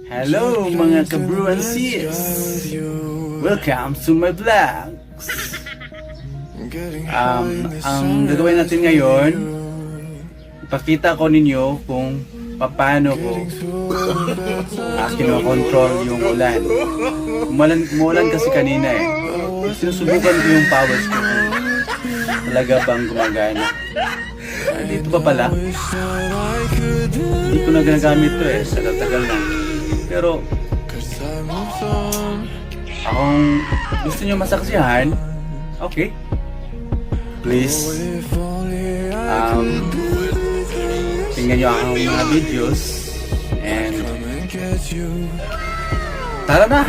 Hello mga ka-bro and sis! Welcome to my vlogs! Ang gagawin natin ngayon, ipakita ko ninyo kung paano ko kinokontrol yung ulan. Umulan kasi kanina eh. Sinusubukan ko yung powers ko kung talaga bang gumagana. Dito pa pala. Hindi ko na ginagamit to eh. Sa tagal na. Pero akong gusto nyo masaksihan, okay, please tingnan nyo ang mga videos and tara na.